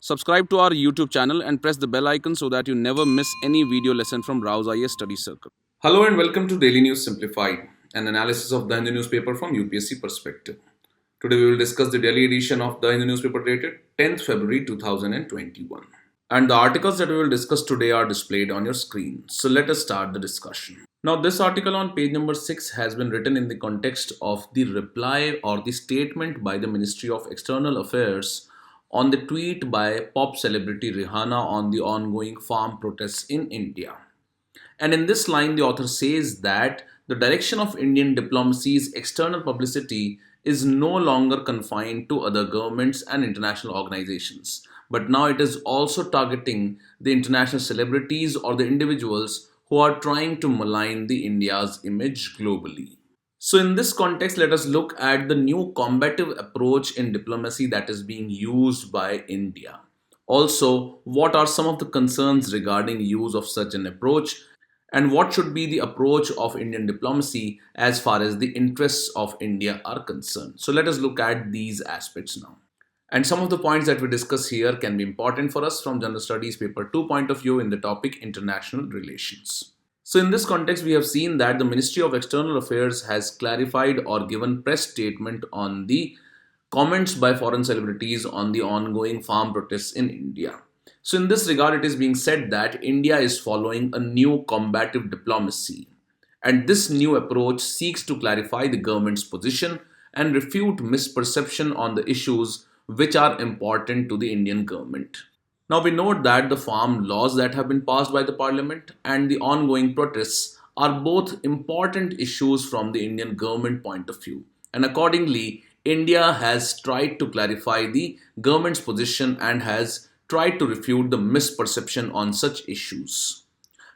Subscribe to our YouTube channel and press the bell icon so that you never miss any video lesson from Rouse IAS Study Circle. Hello and welcome to Daily News Simplified, an analysis of the Hindu newspaper from UPSC perspective. Today we will discuss the daily edition of the Hindu newspaper dated 10th February 2021. And the articles that we will discuss today are displayed on your screen. So let us start the discussion. Now, this article on page number 6 has been written in the context of the reply or the statement by the Ministry of External Affairs on the tweet by pop celebrity Rihanna on the ongoing farm protests in India. And in this line, the author says that the direction of Indian diplomacy's external publicity is no longer confined to other governments and international organizations, but now it is also targeting the international celebrities or the individuals who are trying to malign the India's image globally. So, in this context, let us look at the new combative approach in diplomacy that is being used by India. Also, what are some of the concerns regarding use of such an approach, and what should be the approach of Indian diplomacy as far as the interests of India are concerned? So, let us look at these aspects now. And some of the points that we discuss here can be important for us from General Studies Paper 2 point of view in the topic International Relations. So, in this context, we have seen that the Ministry of External Affairs has clarified or given press statement on the comments by foreign celebrities on the ongoing farm protests in India. So, in this regard, it is being said that India is following a new combative diplomacy, and this new approach seeks to clarify the government's position and refute misperception on the issues which are important to the Indian government. Now, we note that the farm laws that have been passed by the parliament and the ongoing protests are both important issues from the Indian government point of view. And accordingly, India has tried to clarify the government's position and has tried to refute the misperception on such issues.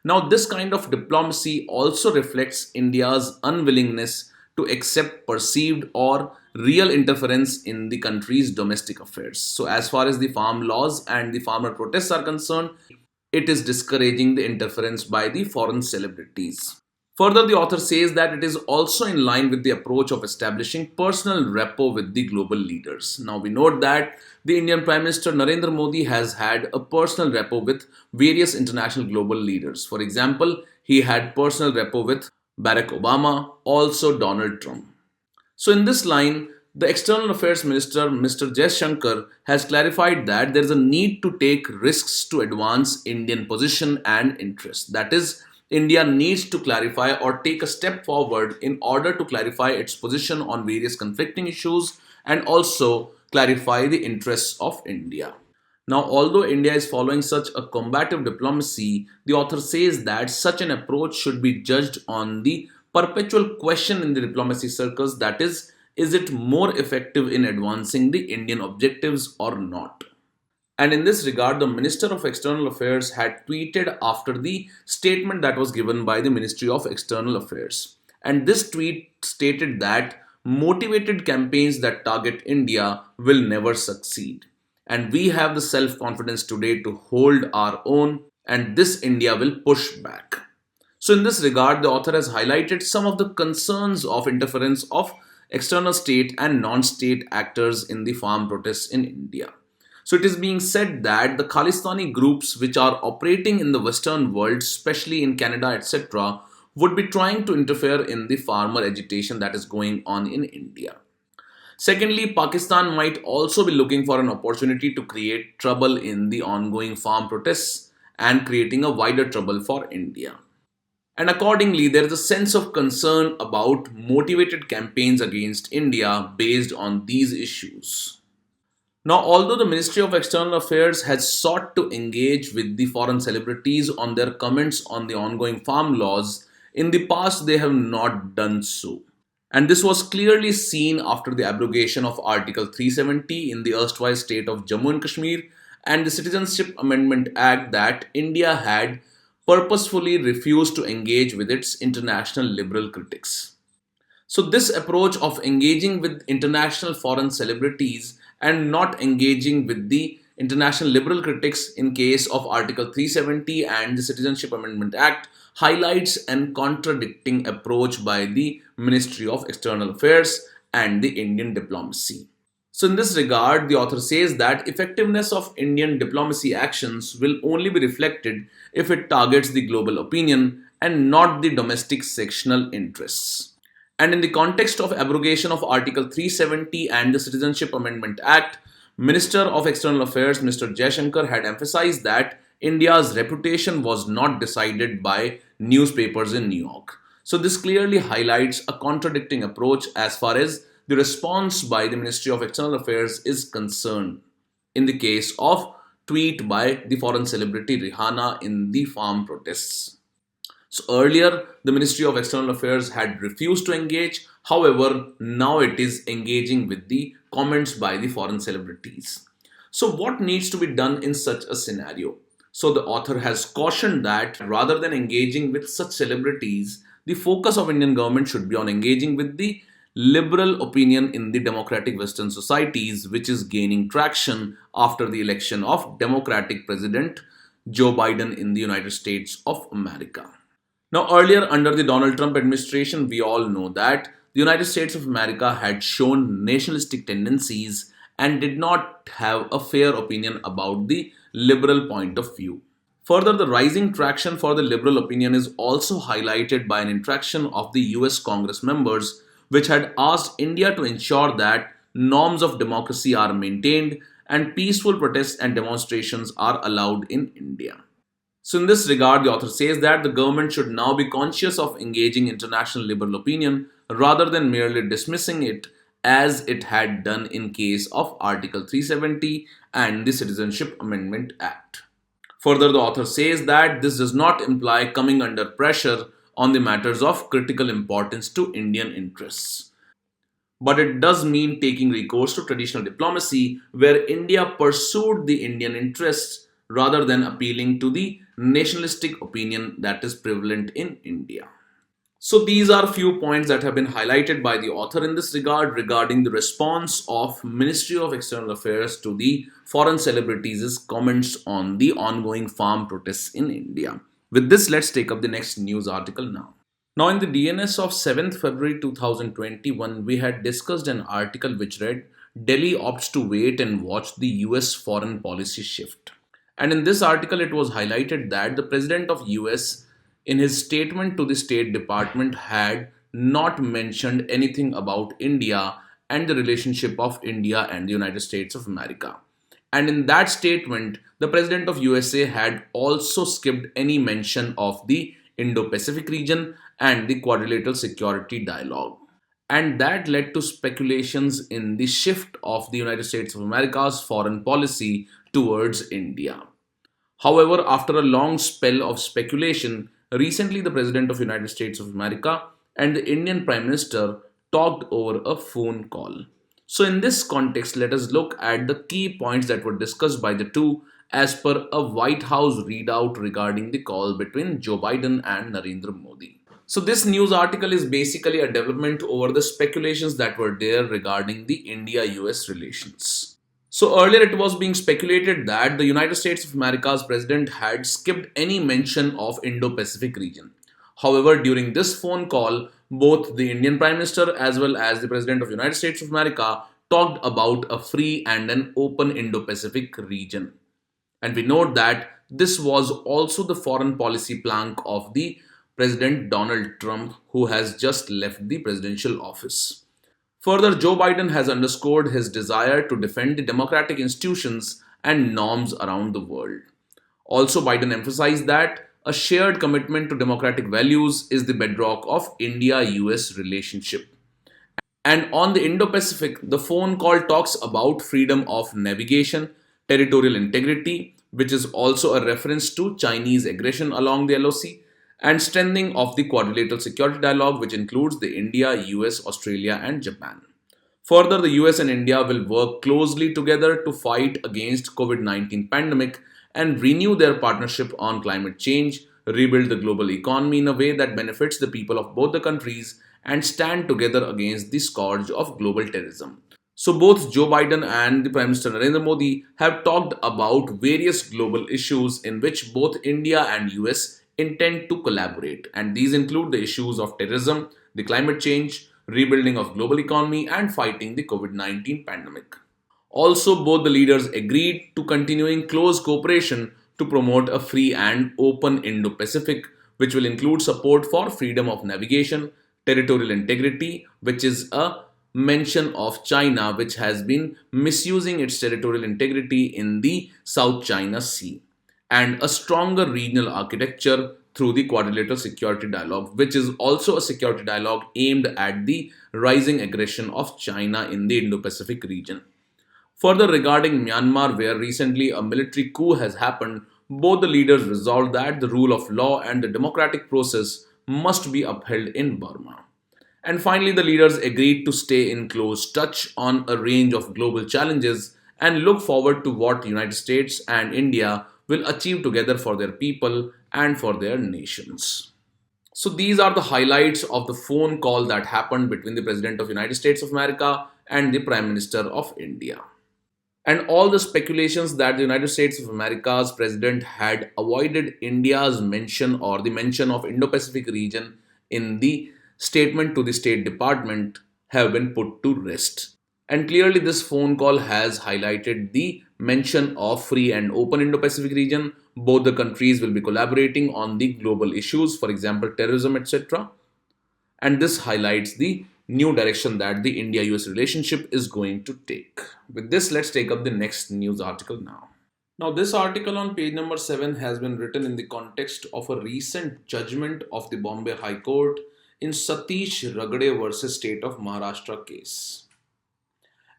Now, this kind of diplomacy also reflects India's unwillingness to accept perceived or real interference in the country's domestic affairs. So, as far as the farm laws and the farmer protests are concerned, it is discouraging the interference by the foreign celebrities. Further, the author says that it is also in line with the approach of establishing personal rapport with the global leaders. Now, we note that the Indian Prime Minister Narendra Modi has had a personal rapport with various international global leaders. For example, he had personal rapport with Barack Obama, also Donald Trump. So, in this line, the External Affairs Minister, Mr. Jaishankar, has clarified that there is a need to take risks to advance Indian position and interest. That is, India needs to clarify or take a step forward in order to clarify its position on various conflicting issues and also clarify the interests of India. Now, although India is following such a combative diplomacy, the author says that such an approach should be judged on the perpetual question in the diplomacy circles, that is it more effective in advancing the Indian objectives or not? And in this regard, the Minister of External Affairs had tweeted after the statement that was given by the Ministry of External Affairs. And this tweet stated that motivated campaigns that target India will never succeed. And we have the self confidence today to hold our own, and this India will push back. So, in this regard, the author has highlighted some of the concerns of interference of external state and non state actors in the farm protests in India. So, it is being said that the Khalistani groups which are operating in the Western world, especially in Canada, etc., would be trying to interfere in the farmer agitation that is going on in India. Secondly, Pakistan might also be looking for an opportunity to create trouble in the ongoing farm protests and creating a wider trouble for India. And accordingly, there is a sense of concern about motivated campaigns against India based on these issues. Now, although the Ministry of External Affairs has sought to engage with the foreign celebrities on their comments on the ongoing farm laws, in the past they have not done so. And this was clearly seen after the abrogation of Article 370 in the erstwhile state of Jammu and Kashmir and the Citizenship Amendment Act that India had purposefully refused to engage with its international liberal critics. So, this approach of engaging with international foreign celebrities and not engaging with the international liberal critics in case of Article 370 and the Citizenship Amendment Act highlights an contradicting approach by the Ministry of External Affairs and the Indian diplomacy. So, in this regard, the author says that effectiveness of Indian diplomacy actions will only be reflected if it targets the global opinion and not the domestic sectional interests. And in the context of abrogation of Article 370 and the Citizenship Amendment Act, Minister of External Affairs Mr. Jaishankar had emphasized that India's reputation was not decided by newspapers in New York. So, this clearly highlights a contradicting approach as far as the response by the Ministry of External Affairs is concerned. In the case of tweet by the foreign celebrity Rihanna in the farm protests. So earlier, the Ministry of External Affairs had refused to engage. However, now it is engaging with the comments by the foreign celebrities. So, what needs to be done in such a scenario? So, the author has cautioned that rather than engaging with such celebrities, the focus of Indian government should be on engaging with the liberal opinion in the democratic Western societies, which is gaining traction after the election of Democratic President Joe Biden in the United States of America. Now, earlier under the Donald Trump administration, we all know that the United States of America had shown nationalistic tendencies and did not have a fair opinion about the liberal point of view. Further, the rising traction for the liberal opinion is also highlighted by an interaction of the US Congress members, which had asked India to ensure that norms of democracy are maintained and peaceful protests and demonstrations are allowed in India. So, in this regard, the author says that the government should now be conscious of engaging international liberal opinion rather than merely dismissing it as it had done in case of Article 370 and the Citizenship Amendment Act. Further, the author says that this does not imply coming under pressure on the matters of critical importance to Indian interests. But it does mean taking recourse to traditional diplomacy, where India pursued the Indian interests rather than appealing to the nationalistic opinion that is prevalent in India. So these are few points that have been highlighted by the author in this regard regarding the response of Ministry of External Affairs to the foreign celebrities' comments on the ongoing farm protests in India. With this, let's take up the next news article now. Now, in the DNS of 7th February 2021, we had discussed an article which read, Delhi opts to wait and watch the US foreign policy shift. And in this article, it was highlighted that the president of US, in his statement to the State Department, had not mentioned anything about India and the relationship of India and the United States of America. And in that statement, the president of USA had also skipped any mention of the Indo-Pacific region and the quadrilateral security dialogue. And that led to speculations in the shift of the United States of America's foreign policy towards India. However, after a long spell of speculation, recently the President of the United States of America and the Indian Prime Minister talked over a phone call. So, in this context, let us look at the key points that were discussed by the two as per a White House readout regarding the call between Joe Biden and Narendra Modi. So, this news article is basically a development over the speculations that were there regarding the India US relations. So, earlier it was being speculated that the United States of America's president had skipped any mention of Indo-Pacific region. However, during this phone call, both the Indian Prime Minister as well as the President of the United States of America talked about a free and an open Indo-Pacific region. And we note that this was also the foreign policy plank of the President Donald Trump, who has just left the presidential office. Further, Joe Biden has underscored his desire to defend the democratic institutions and norms around the world. Also, Biden emphasized that a shared commitment to democratic values is the bedrock of India US relationship. And on the Indo Pacific, the phone call talks about freedom of navigation, territorial integrity, which is also a reference to Chinese aggression along the LOC, and strengthening of the quadrilateral security dialogue, which includes the India, US, Australia, and Japan. Further, the US and India will work closely together to fight against COVID-19 pandemic and renew their partnership on climate change, rebuild the global economy in a way that benefits the people of both the countries, and stand together against the scourge of global terrorism. So both Joe Biden and the Prime Minister Narendra Modi have talked about various global issues in which both India and US intend to collaborate, and these include the issues of terrorism, the climate change, rebuilding of global economy, and fighting the COVID-19 pandemic. Also, both the leaders agreed to continuing close cooperation to promote a free and open Indo-Pacific, which will include support for freedom of navigation, territorial integrity, which is a mention of China, which has been misusing its territorial integrity in the South China Sea, and a stronger regional architecture through the Quadrilateral Security Dialogue, which is also a security dialogue aimed at the rising aggression of China in the Indo Pacific region. Further, regarding Myanmar, where recently a military coup has happened, both the leaders resolved that the rule of law and the democratic process must be upheld in Burma. And finally, the leaders agreed to stay in close touch on a range of global challenges and look forward to what the United States and India will achieve together for their people and for their nations. So these are the highlights of the phone call that happened between the President of the United States of America and the Prime Minister of India. And all the speculations that the United States of America's president had avoided India's mention or the mention of Indo-Pacific region in the statement to the State Department have been put to rest. And clearly this phone call has highlighted the mention of free and open Indo-Pacific region. Both the countries will be collaborating on the global issues, for example, terrorism, etc. And this highlights the new direction that the India US relationship is going to take. With this, let's take up the next news article now. Now, this article on page number 7 has been written in the context of a recent judgment of the Bombay High Court in Satish Ragade versus State of Maharashtra case.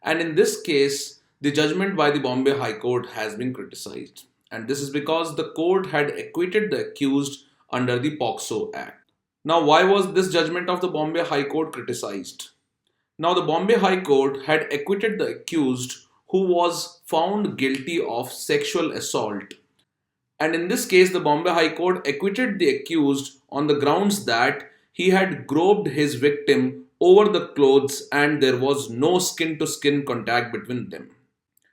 And in this case, the judgment by the Bombay High Court has been criticized. And this is because the court had acquitted the accused under the POCSO Act. Now, why was this judgment of the Bombay High Court criticized? Now, the Bombay High Court had acquitted the accused who was found guilty of sexual assault. And in this case, the Bombay High Court acquitted the accused on the grounds that he had groped his victim over the clothes and there was no skin to skin contact between them.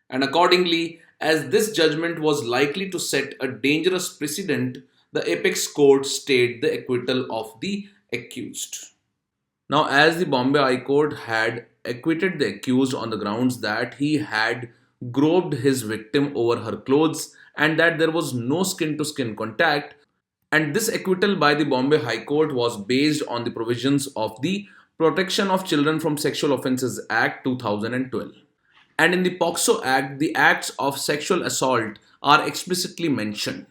And accordingly, as this judgment was likely to set a dangerous precedent, the apex court stayed the acquittal of the accused. Now, as the Bombay High Court had acquitted the accused on the grounds that he had groped his victim over her clothes and that there was no skin to skin contact, and this acquittal by the Bombay High Court was based on the provisions of the Protection of Children from Sexual Offences Act 2012. And in the POCSO Act, the acts of sexual assault are explicitly mentioned.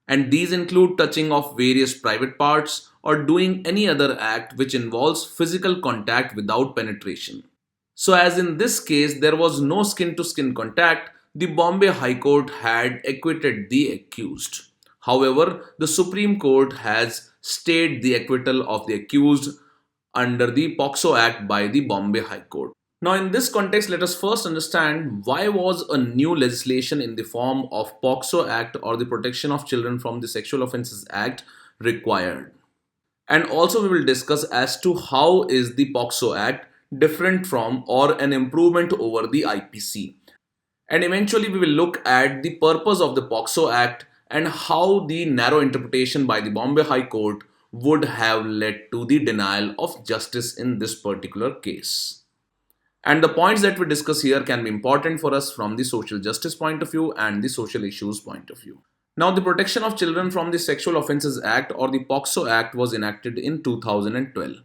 And these include touching of various private parts or doing any other act which involves physical contact without penetration. So, as in this case, there was no skin to skin contact, the Bombay High Court had acquitted the accused. However, the Supreme Court has stayed the acquittal of the accused under the POCSO Act by the Bombay High Court. Now, in this context, let us first understand why was a new legislation in the form of POCSO Act or the Protection of Children from the Sexual Offences Act required. And also we will discuss as to how is the POCSO Act different from or an improvement over the IPC. And eventually we will look at the purpose of the POCSO Act and how the narrow interpretation by the Bombay High Court would have led to the denial of justice in this particular case. And the points that we discuss here can be important for us from the social justice point of view and the social issues point of view. Now, the Protection of Children from the Sexual Offences Act or the POCSO Act was enacted in 2012.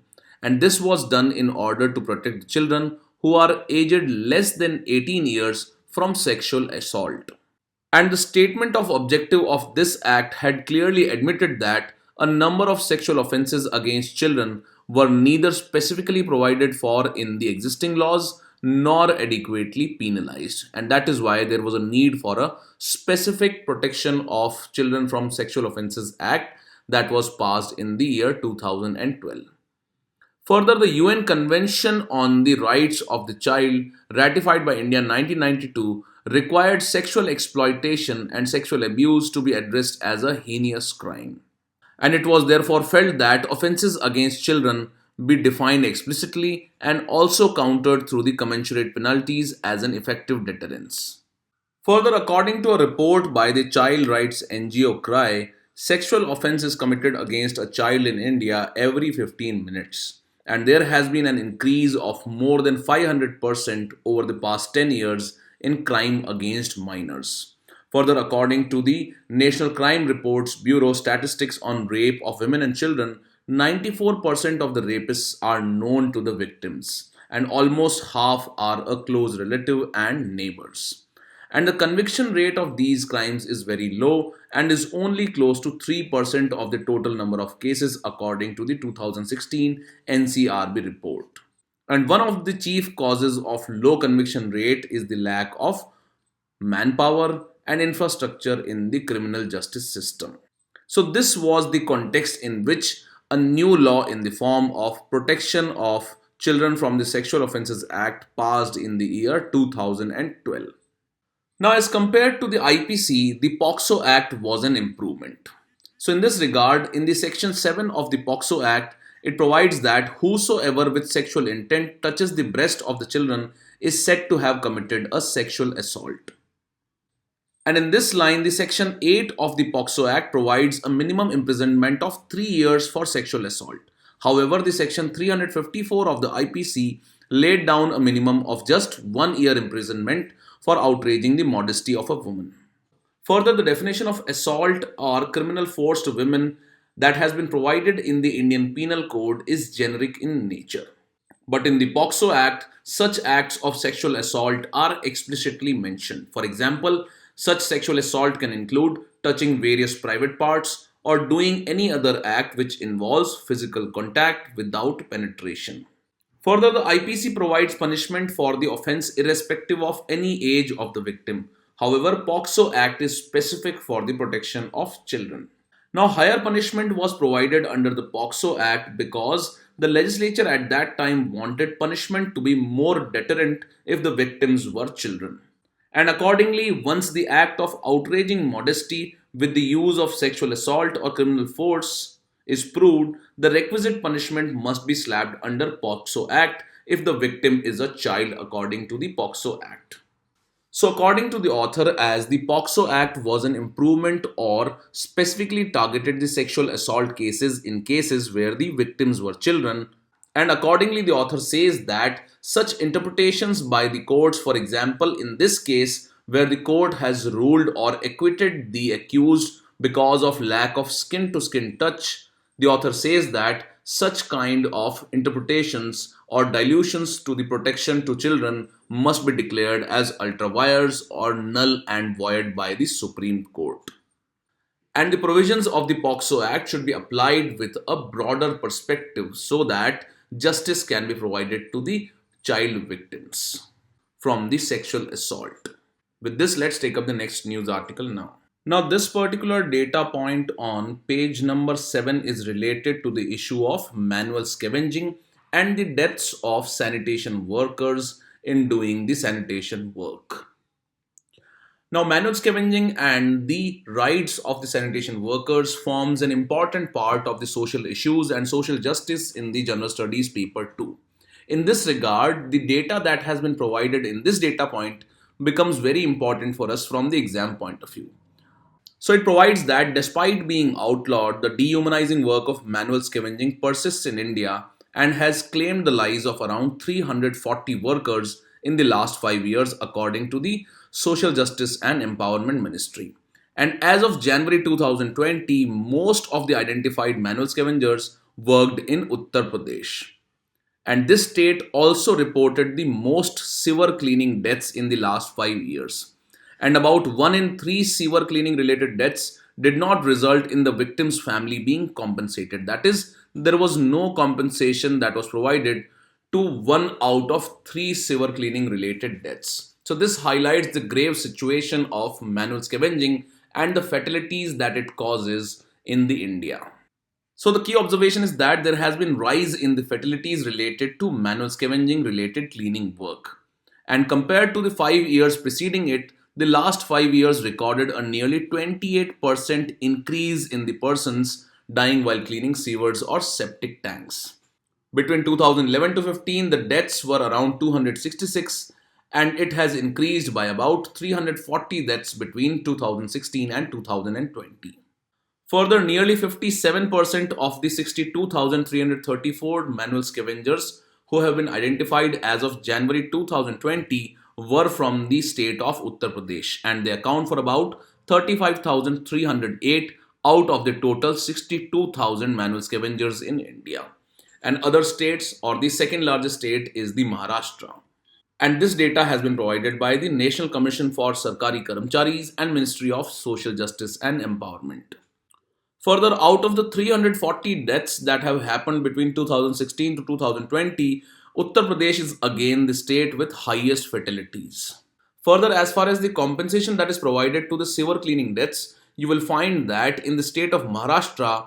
And this was done in order to protect the children who are aged less than 18 years from sexual assault. And the statement of objective of this act had clearly admitted that a number of sexual offences against children were neither specifically provided for in the existing laws nor adequately penalized. And that is why there was a need for a specific Protection of Children from Sexual Offences Act that was passed in the year 2012. Further, the UN Convention on the Rights of the Child, ratified by India in 1992, required sexual exploitation and sexual abuse to be addressed as a heinous crime. And it was therefore felt that offences against children be defined explicitly and also countered through the commensurate penalties as an effective deterrence. Further, according to a report by the child rights NGO CRY, sexual offence is committed against a child in India every 15 minutes. and there has been an increase of more than 500% over the past 10 years in crime against minors. Further, according to the National Crime Reports Bureau statistics on rape of women and children, 94% of the rapists are known to the victims, and almost half are a close relative and neighbors. And the conviction rate of these crimes is very low and is only close to 3% of the total number of cases according to the 2016 NCRB report. And one of the chief causes of low conviction rate is the lack of manpower and infrastructure in the criminal justice system. So, this was the context in which a new law in the form of Protection of Children from the Sexual Offences Act passed in the year 2012. Now, as compared to the IPC, the POXO Act was an improvement. So, in this regard, in the Section 7 of the POXO Act, it provides that whosoever with sexual intent touches the breast of the children is said to have committed a sexual assault. And in this line, the Section 8 of the POXO Act provides a minimum imprisonment of 3 years for sexual assault. However, the Section 354 of the IPC laid down a minimum of just 1 year imprisonment for outraging the modesty of a woman. Further, the definition of assault or criminal force to women that has been provided in the Indian Penal Code is generic in nature. But in the POXO Act, such acts of sexual assault are explicitly mentioned. For example, such sexual assault can include touching various private parts or doing any other act which involves physical contact without penetration. Further, the IPC provides punishment for the offense irrespective of any age of the victim. However, POXO Act is specific for the protection of children. Now, higher punishment was provided under the POXO Act because the legislature at that time wanted punishment to be more deterrent if the victims were children. And accordingly, once the act of outraging modesty with the use of sexual assault or criminal force is proved, the requisite punishment must be slapped under POXO Act if the victim is a child according to the POXO Act. So, according to the author, as the POXO Act was an improvement or specifically targeted the sexual assault cases in cases where the victims were children, and accordingly, the author says that such interpretations by the courts, for example, in this case, where the court has ruled or acquitted the accused because of lack of skin to skin touch, the author says that such kind of interpretations or dilutions to the protection to children must be declared as ultra vires or null and void by the Supreme Court. And the provisions of the POXO Act should be applied with a broader perspective so that justice can be provided to the child victims from the sexual assault. With this, let's take up the next news article now. Now, this particular data point on page number 7 is related to the issue of manual scavenging and the deaths of sanitation workers in doing the sanitation work. Now, manual scavenging and the rights of the sanitation workers forms an important part of the social issues and social justice in the General Studies paper 2. In this regard, the data that has been provided in this data point becomes very important for us from the exam point of view. So it provides that despite being outlawed, the dehumanizing work of manual scavenging persists in India and has claimed the lives of around 340 workers in the last 5 years according to the Social Justice and Empowerment Ministry. And as of January 2020, most of the identified manual scavengers worked in Uttar Pradesh. And this state also reported the most sewer cleaning deaths in the last 5 years. And about 1 in 3 sewer cleaning related deaths did not result in the victim's family being compensated. That is, there was no compensation that was provided to 1 out of 3 sewer cleaning related deaths. So this highlights the grave situation of manual scavenging and the fatalities that it causes in the India. So the key observation is that there has been rise in the fatalities related to manual scavenging related cleaning work. And compared to the 5 years preceding it, the last 5 years recorded a nearly 28% increase in the persons dying while cleaning sewers or septic tanks. Between 2011 to 15, the deaths were around 266 and it has increased by about 340 deaths between 2016 and 2020. Further, nearly 57% of the 62,334 manual scavengers who have been identified as of January 2020 were from the state of Uttar Pradesh, and they account for about 35,308 out of the total 62,000 manual scavengers in India. And other states, or the second largest state, is the Maharashtra. And this data has been provided by the National Commission for Sarkari Karamcharis and Ministry of Social Justice and Empowerment. Further, out of the 340 deaths that have happened between 2016 to 2020, Uttar Pradesh is again the state with highest fatalities. Further, as far as the compensation that is provided to the sewer cleaning deaths, you will find that in the state of Maharashtra,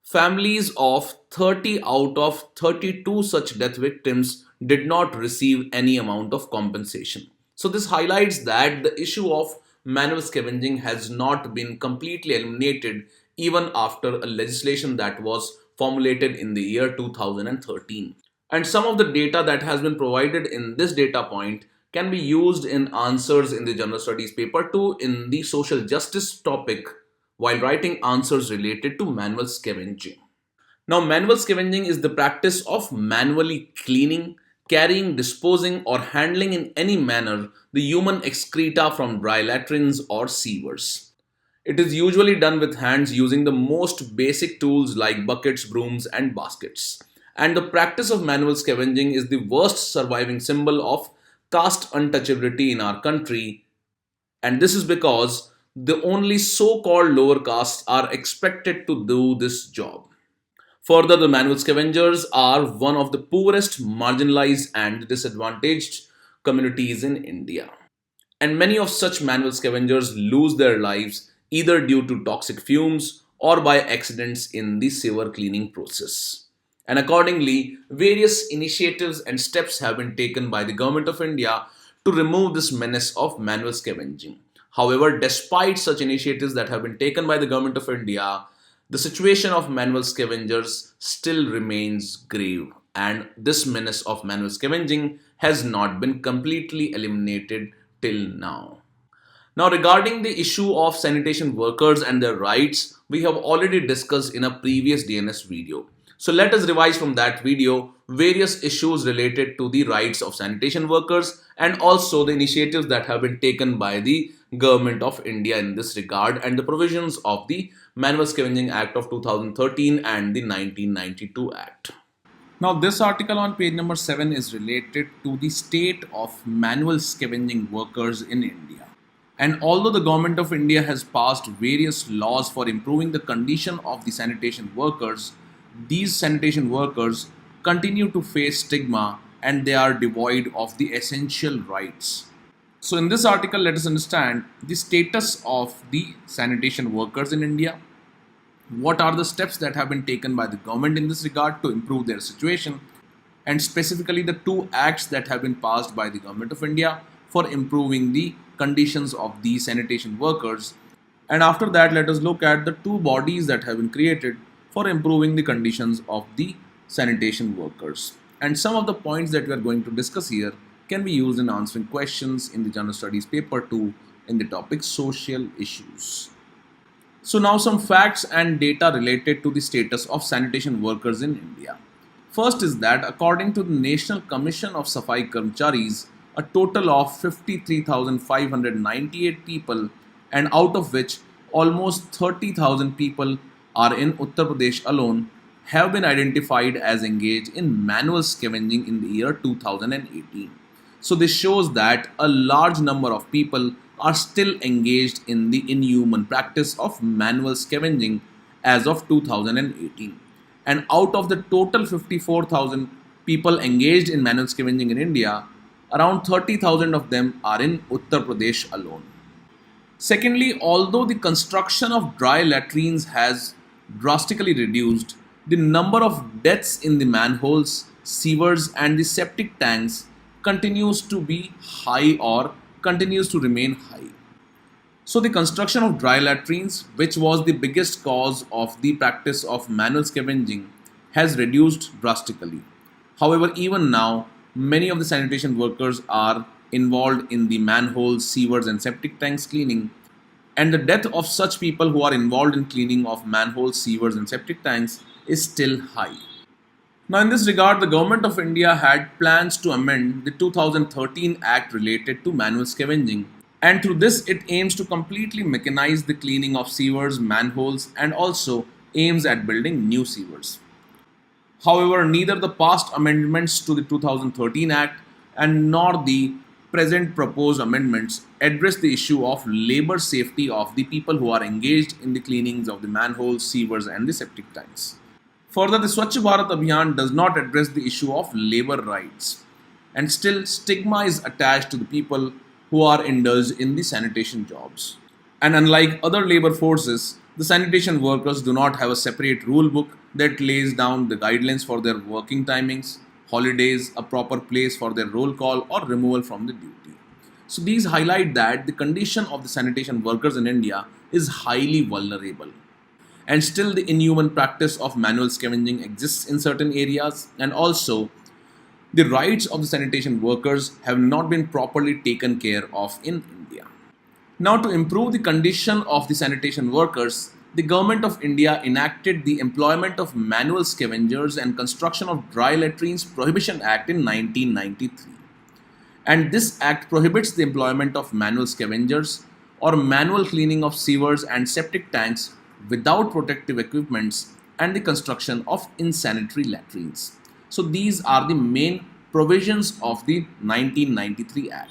families of 30 out of 32 such death victims did not receive any amount of compensation. So, this highlights that the issue of manual scavenging has not been completely eliminated even after a legislation that was formulated in the year 2013. And some of the data that has been provided in this data point can be used in answers in the general studies paper 2 in the social justice topic while writing answers related to manual scavenging. Now, manual scavenging is the practice of manually cleaning, carrying, disposing, or handling in any manner the human excreta from dry latrines or sewers. It is usually done with hands using the most basic tools like buckets, brooms, and baskets. And the practice of manual scavenging is the worst surviving symbol of caste untouchability in our country, and this is because the only so called lower castes are expected to do this job. Further, the manual scavengers are one of the poorest, marginalized, and disadvantaged communities in India. And many of such manual scavengers lose their lives either due to toxic fumes or by accidents in the sewer cleaning process. And accordingly, various initiatives and steps have been taken by the Government of India to remove this menace of manual scavenging. However, despite such initiatives that have been taken by the Government of India, the situation of manual scavengers still remains grave, and this menace of manual scavenging has not been completely eliminated till now. Now, regarding the issue of sanitation workers and their rights, we have already discussed in a previous DNS video. So, let us revise from that video various issues related to the rights of sanitation workers and also the initiatives that have been taken by the Government of India in this regard and the provisions of the Manual Scavenging Act of 2013 and the 1992 Act. Now, this article on page number 7 is related to the state of manual scavenging workers in India. And although the Government of India has passed various laws for improving the condition of the sanitation workers, these sanitation workers continue to face stigma and they are devoid of the essential rights. So, in this article, let us understand the status of the sanitation workers in India. What are the steps that have been taken by the government in this regard to improve their situation, and specifically the two acts that have been passed by the Government of India for improving the conditions of these sanitation workers. And after that, let us look at the two bodies that have been created for improving the conditions of the sanitation workers. And some of the points that we are going to discuss here can be used in answering questions in the General Studies paper 2 in the topic social issues. So now some facts and data related to the status of sanitation workers in India. First is that according to the National Commission of Safai Karmcharis, a total of 53,598 people, and out of which almost 30,000 people are in Uttar Pradesh alone, have been identified as engaged in manual scavenging in the year 2018. So this shows that a large number of people are still engaged in the inhuman practice of manual scavenging as of 2018. And out of the total 54,000 people engaged in manual scavenging in India, around 30,000 of them are in Uttar Pradesh alone. Secondly, although the construction of dry latrines has drastically reduced, the number of deaths in the manholes, sewers, and the septic tanks continues to be high or continues to remain high. So, the construction of dry latrines, which was the biggest cause of the practice of manual scavenging, has reduced drastically. However, even now, many of the sanitation workers are involved in the manholes, sewers, and septic tanks cleaning, and the death of such people who are involved in cleaning of manholes, sewers, and septic tanks is still high. Now, in this regard, the Government of India had plans to amend the 2013 Act related to manual scavenging, and through this, it aims to completely mechanize the cleaning of sewers, manholes, and also aims at building new sewers. However, neither the past amendments to the 2013 Act and nor the present proposed amendments address the issue of labor safety of the people who are engaged in the cleanings of the manholes, sewers, and the septic tanks. Further, the Swachh Bharat Abhiyan does not address the issue of labor rights, and still stigma is attached to the people who are indulged in the sanitation jobs. And unlike other labor forces, the sanitation workers do not have a separate rule book that lays down the guidelines for their working timings, holidays, a proper place for their roll call, or removal from the duty. So, these highlight that the condition of the sanitation workers in India is highly vulnerable. And still, the inhuman practice of manual scavenging exists in certain areas, and also the rights of the sanitation workers have not been properly taken care of in India. Now, to improve the condition of the sanitation workers, the Government of India enacted the Employment of Manual Scavengers and Construction of Dry Latrines Prohibition Act in 1993. And this act prohibits the employment of manual scavengers or manual cleaning of sewers and septic tanks without protective equipments and the construction of insanitary latrines. So, these are the main provisions of the 1993 Act.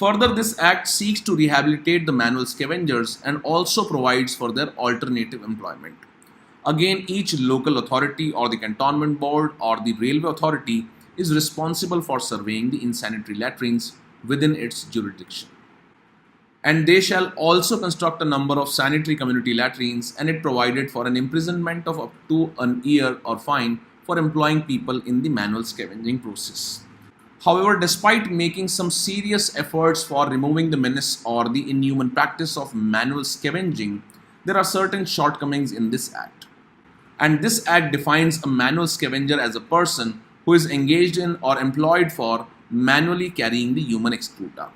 Further, this act seeks to rehabilitate the manual scavengers and also provides for their alternative employment. Again, each local authority or the cantonment board or the railway authority is responsible for surveying the insanitary latrines within its jurisdiction. And they shall also construct a number of sanitary community latrines, and it provided for an imprisonment of up to an year or fine for employing people in the manual scavenging process. However, despite making some serious efforts for removing the menace or the inhuman practice of manual scavenging, there are certain shortcomings in this act. And this act defines a manual scavenger as a person who is engaged in or employed for manually carrying the human excreta.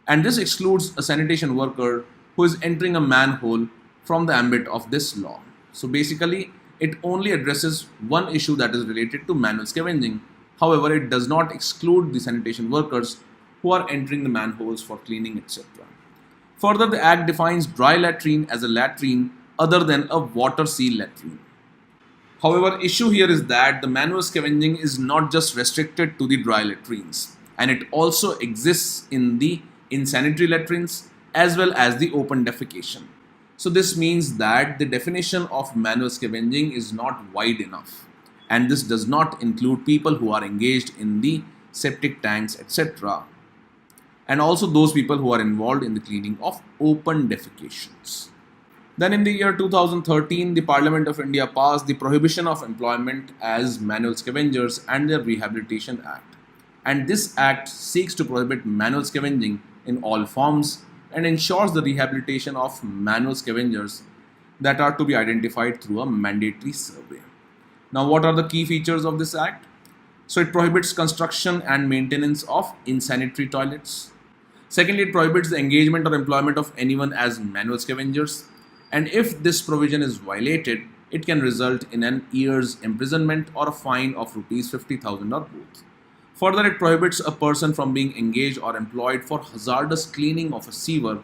And this excludes a sanitation worker who is entering a manhole from the ambit of this law. So basically, it only addresses one issue that is related to manual scavenging. However, it does not exclude the sanitation workers who are entering the manholes for cleaning, etc. Further, the Act defines dry latrine as a latrine other than a water seal latrine. However, issue here is that the manual scavenging is not just restricted to the dry latrines, and it also exists in the insanitary latrines as well as the open defecation. So this means that the definition of manual scavenging is not wide enough, and this does not include people who are engaged in the septic tanks, etc., and also those people who are involved in the cleaning of open defecations. Then in the year 2013, the Parliament of India passed the Prohibition of Employment as Manual Scavengers and the Rehabilitation Act. And this act seeks to prohibit manual scavenging in all forms and ensures the rehabilitation of manual scavengers that are to be identified through a mandatory survey. Now, what are the key features of this act? So, it prohibits construction and maintenance of insanitary toilets. Secondly, it prohibits the engagement or employment of anyone as manual scavengers. And if this provision is violated, it can result in an year's imprisonment or a fine of rupees 50,000 or both. Further, it prohibits a person from being engaged or employed for hazardous cleaning of a sewer,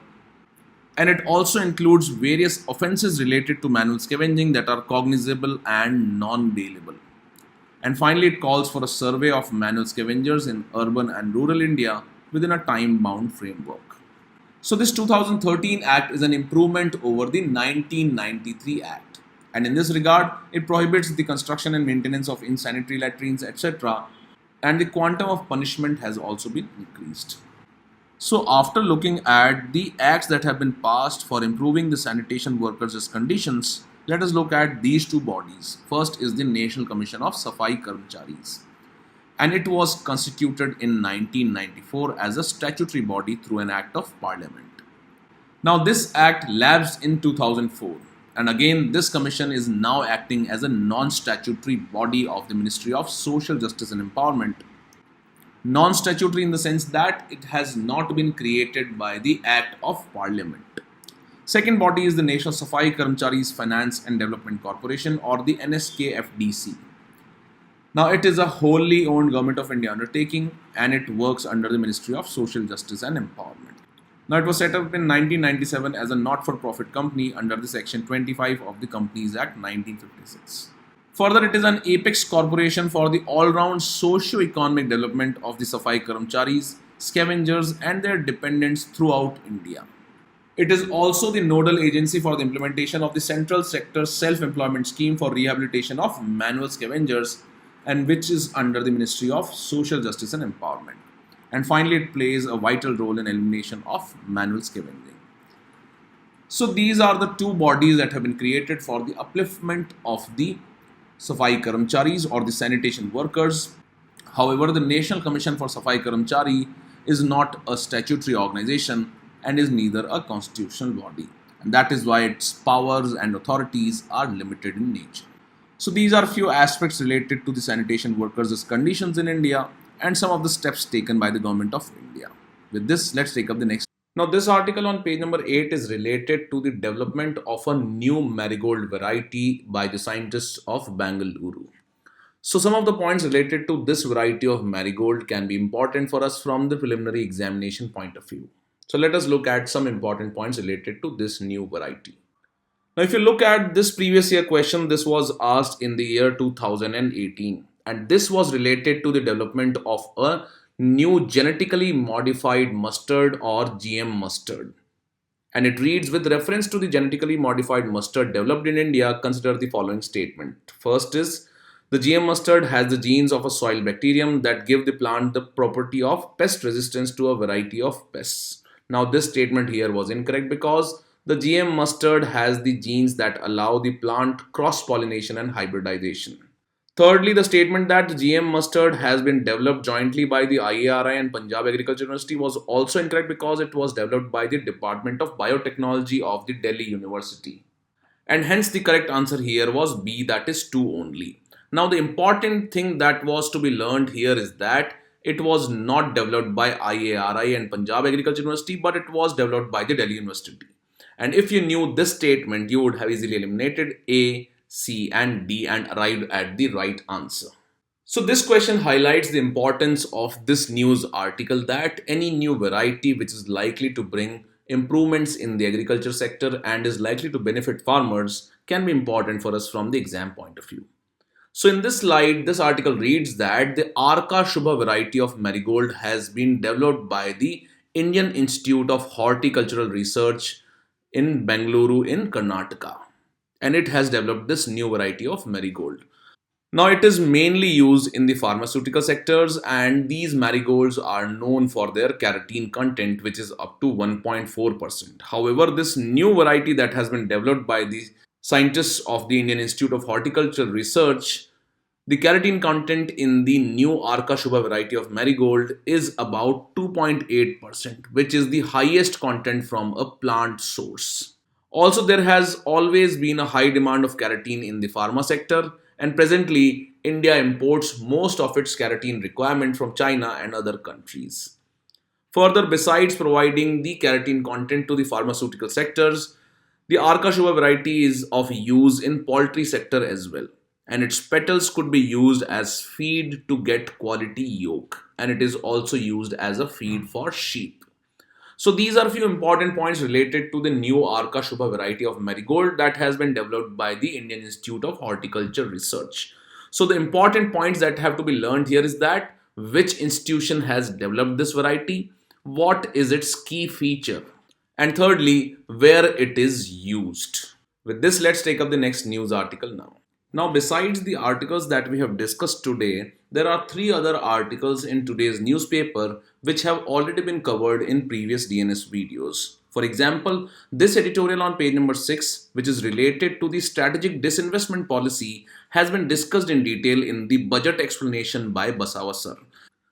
and it also includes various offences related to manual scavenging that are cognizable and non-bailable. And finally, it calls for a survey of manual scavengers in urban and rural India within a time-bound framework. So this 2013 Act is an improvement over the 1993 Act. And in this regard, it prohibits the construction and maintenance of insanitary latrines, etc., and the quantum of punishment has also been increased. So after looking at the acts that have been passed for improving the sanitation workers' conditions, let us look at these two bodies. First is the National Commission of Safai Karmcharis, and it was constituted in 1994 as a statutory body through an Act of Parliament. Now this Act lapsed in 2004, and again this commission is now acting as a non-statutory body of the Ministry of Social Justice and Empowerment. Non-statutory in the sense that it has not been created by the Act of Parliament. Second body is the National Safai Karmcharis Finance and Development Corporation, or the NSKFDC. Now, it is a wholly owned Government of India undertaking and it works under the Ministry of Social Justice and Empowerment. Now, it was set up in 1997 as a not for profit company under the Section 25 of the Companies Act 1956. Further, it is an apex corporation for the all round socio economic development of the Safai Karamcharis, scavengers, and their dependents throughout India. It is also the nodal agency for the implementation of the central sector self-employment scheme for rehabilitation of manual scavengers, and which is under the Ministry of Social Justice and Empowerment. And finally, it plays a vital role in elimination of manual scavenging. So these are the two bodies that have been created for the upliftment of the Safai Karamcharis or the sanitation workers. However, the National Commission for Safai Karamchari is not a statutory organization and is neither a constitutional body. And that is why its powers and authorities are limited in nature. So these are few aspects related to the sanitation workers' conditions in India and some of the steps taken by the government of India. With this, let's take up the next. Now, this article on page number 8 is related to the development of a new marigold variety by the scientists of Bangalore. So, some of the points related to this variety of marigold can be important for us from the preliminary examination point of view. So, let us look at some important points related to this new variety. Now, if you look at this previous year question, this was asked in the year 2018, and this was related to the development of a new genetically modified mustard or GM mustard. And it reads, with reference to the genetically modified mustard developed in India, consider the following statement. First is, the GM mustard has the genes of a soil bacterium that give the plant the property of pest resistance to a variety of pests. Now, this statement here was incorrect because the GM mustard has the genes that allow the plant cross-pollination and hybridization. Thirdly, the statement that GM mustard has been developed jointly by the IARI and Punjab Agriculture University was also incorrect because it was developed by the Department of Biotechnology of the Delhi University. And hence the correct answer here was B, that is 2 only. Now, the important thing that was to be learned here is that it was not developed by IARI and Punjab Agriculture University, but it was developed by the Delhi University. And if you knew this statement, you would have easily eliminated A, C and D and arrived at the right answer. So this question highlights the importance of this news article that any new variety which is likely to bring improvements in the agriculture sector and is likely to benefit farmers can be important for us from the exam point of view. So in this slide, this article reads that the Arka Shubha variety of marigold has been developed by the Indian Institute of Horticultural Research in Bangalore in Karnataka. And it has developed this new variety of marigold. Now, it is mainly used in the pharmaceutical sectors, and these marigolds are known for their carotene content, which is up to 1.4%. However, this new variety that has been developed by the scientists of the Indian Institute of Horticultural Research, the carotene content in the new Arka Shubha variety of marigold is about 2.8%, which is the highest content from a plant source. Also, there has always been a high demand of carotene in the pharma sector, and presently, India imports most of its carotene requirement from China and other countries. Further, besides providing the carotene content to the pharmaceutical sectors, the Arka Shubha variety is of use in poultry sector as well, and its petals could be used as feed to get quality yolk, and it is also used as a feed for sheep. So these are a few important points related to the new Arka Shubha variety of marigold that has been developed by the Indian Institute of Horticulture Research. So the important points that have to be learned here is that which institution has developed this variety, what is its key feature, and thirdly, where it is used. With this, let's take up the next news article now. Now, besides the articles that we have discussed today, there are 3 other articles in today's newspaper which have already been covered in previous DNS videos. For example, this editorial on page number 6, which is related to the strategic disinvestment policy, has been discussed in detail in the budget explanation by Basawa sir.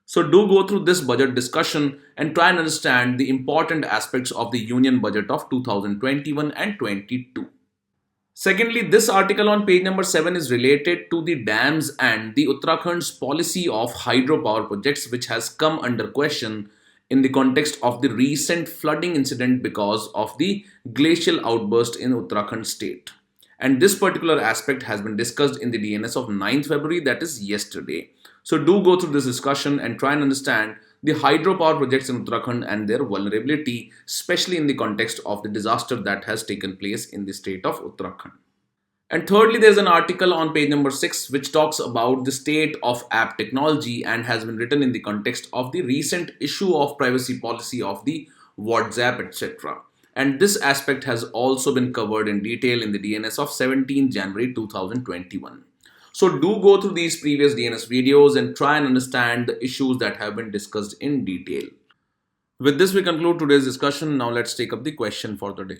So do go through this budget discussion and try and understand the important aspects of the union budget of 2021 and 22. Secondly, this article on page number 7 is related to the dams and the Uttarakhand's policy of hydropower projects, which has come under question in the context of the recent flooding incident because of the glacial outburst in Uttarakhand state. And this particular aspect has been discussed in the DNS of 9th February, that is yesterday. So do go through this discussion and try and understand the hydropower projects in Uttarakhand and their vulnerability, especially in the context of the disaster that has taken place in the state of Uttarakhand. And thirdly, there's an article on page number 6 which talks about the state of app technology and has been written in the context of the recent issue of privacy policy of the WhatsApp, etc. And this aspect has also been covered in detail in the DNS of 17 January 2021. So do go through these previous DNS videos and try and understand the issues that have been discussed in detail. With this, we conclude today's discussion. Now let's take up the question for the day.